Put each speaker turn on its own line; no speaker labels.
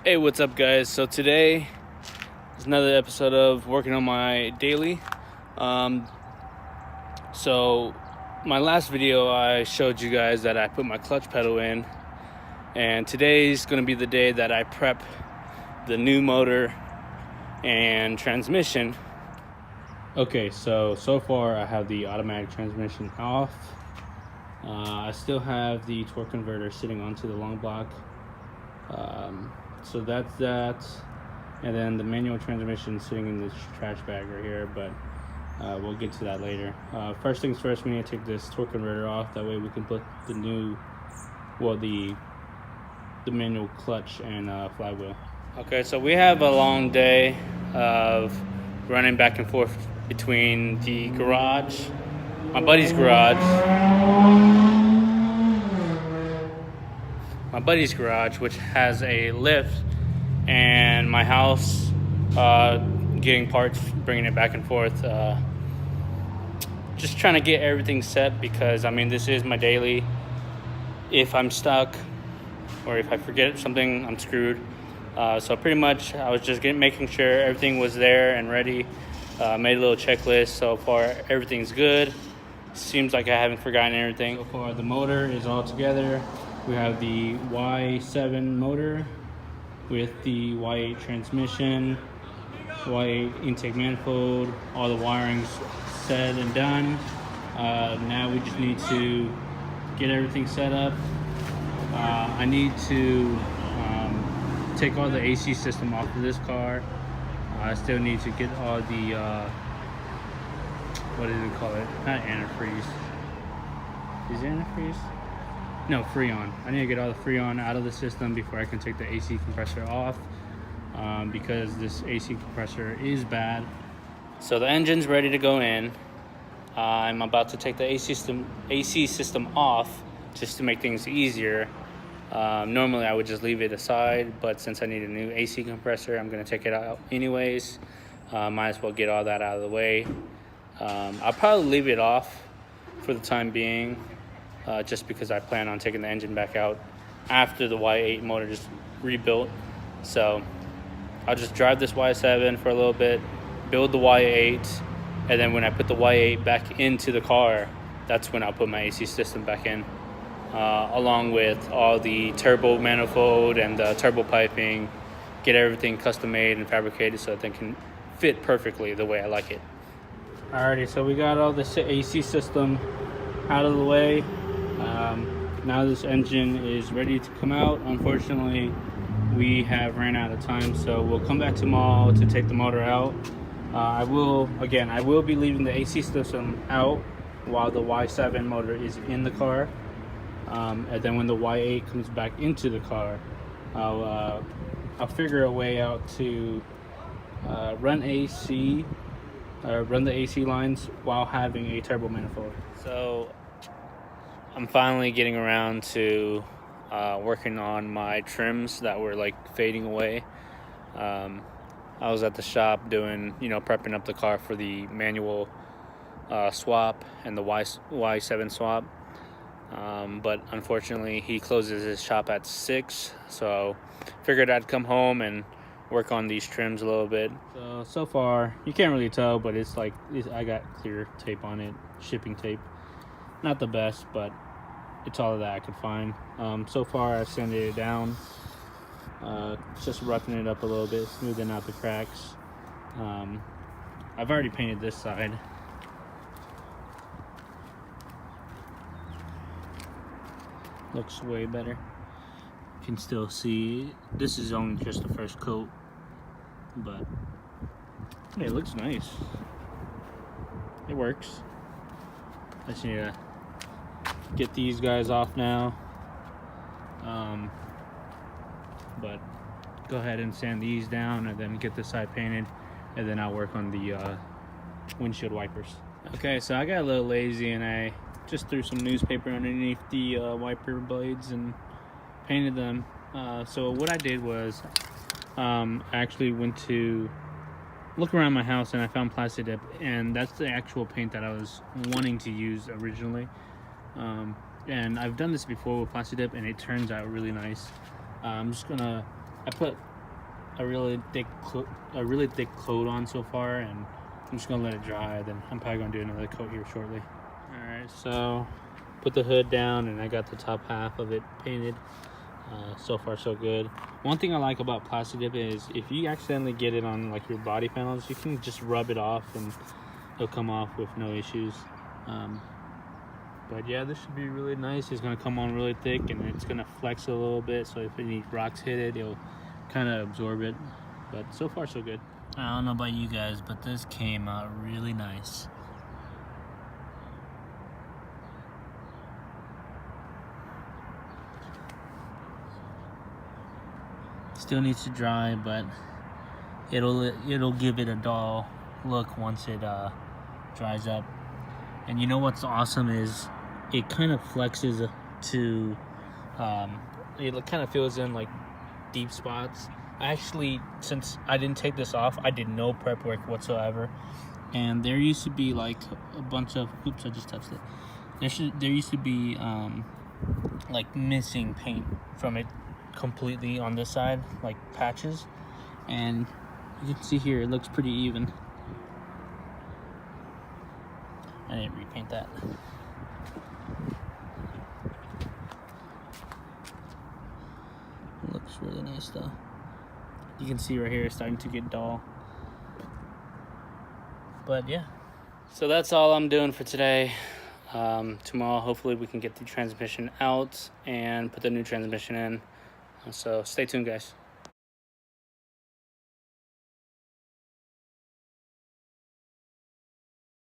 Hey, what's up, guys? So today is another episode of working on my daily. So my last video, I showed you guys that I put my clutch pedal in, and today's going to be the day that I prep the new motor and transmission. Okay, so far I have the automatic transmission off. I still have the torque converter sitting onto the long block. So that's that, and then the manual transmission sitting in this trash bag right here, but we'll get to that later. First things first, we need to take this torque converter off, that way we can put the new, the manual clutch and flywheel. Okay, so we have a long day of running back and forth between the garage, my buddy's garage, which has a lift, and my house, getting parts, bringing it back and forth, just trying to get everything set, because I mean, this is my daily. If I'm stuck or if I forget something, I'm screwed. So pretty much I was just making sure everything was there and ready. Made a little checklist. So far everything's good. Seems like I haven't forgotten anything. So far the motor is all together. We have the Y7 motor with the Y8 transmission, Y8 intake manifold, all the wiring's set and done. Now we just need to get everything set up. I need to take all the AC system off of this car. I still need to get all the, what do they call it? Not antifreeze. Is it antifreeze? No, Freon. I need to get all the Freon out of the system before I can take the AC compressor off, because this AC compressor is bad. So the engine's ready to go in. I'm about to take the AC system off just to make things easier. Normally I would just leave it aside, but since I need a new AC compressor, I'm going to take it out anyways. Might as well get all that out of the way. I'll probably leave it off for the time being. Just because I plan on taking the engine back out after the Y8 motor is rebuilt. So I'll just drive this Y7 for a little bit, build the Y8, and then when I put the Y8 back into the car, that's when I'll put my AC system back in, along with all the turbo manifold and the turbo piping, get everything custom made and fabricated so that they can fit perfectly the way I like it. Alrighty, so we got all the AC system out of the way. Now this engine is ready to come out. Unfortunately, we have ran out of time, so we'll come back tomorrow to take the motor out. I will be leaving the AC system out while the Y7 motor is in the car, and then when the Y8 comes back into the car, I'll figure a way out to run the AC lines while having a turbo manifold. So I'm finally getting around to working on my trims that were like fading away. I was at the shop doing, prepping up the car for the manual swap and the Y7 swap. But unfortunately he closes his shop at 6, so figured I'd come home and work on these trims a little bit. So far you can't really tell, but it's like I got clear tape on it, shipping tape. Not the best, but it's all that I could find. So far I've sanded it down, just roughing it up a little bit, smoothing out the cracks. I've already painted this side. Looks way better. You can still see this is only just the first coat, but it looks nice. It works. I just need to get these guys off now, but go ahead and sand these down and then get the side painted, and then I'll work on the windshield wipers. Okay, so I got a little lazy and I just threw some newspaper underneath the wiper blades and painted them. So what I did was I actually went to look around my house and I found Plasti Dip, and that's the actual paint that I was wanting to use originally. And I've done this before with Plasti Dip and it turns out really nice. I put a really thick coat on so far, and I'm just gonna let it dry. Then I'm probably gonna do another coat here shortly. All right, so put the hood down, and I got the top half of it painted. So far so good. One thing I like about Plasti Dip is if you accidentally get it on like your body panels, you can just rub it off and it'll come off with no issues. But yeah, this should be really nice. It's gonna come on really thick, and it's gonna flex a little bit, so if any rocks hit it, it'll kind of absorb it. But so far so good. I don't know about you guys, but this came out really nice. Still needs to dry, but it'll give it a dull look once it dries up. And you know what's awesome is it kind of flexes to it kind of fills in like deep spots. Actually, since I didn't take this off, I did no prep work whatsoever, and there used to be like a bunch of oops, I just touched it. There used to be like missing paint from it completely on this side, like patches, and you can see here it looks pretty even. I didn't repaint that. It looks really nice though. You can see right here it's starting to get dull. But yeah, so that's all I'm doing for today. Tomorrow hopefully we can get the transmission out and put the new transmission in. So stay tuned, guys.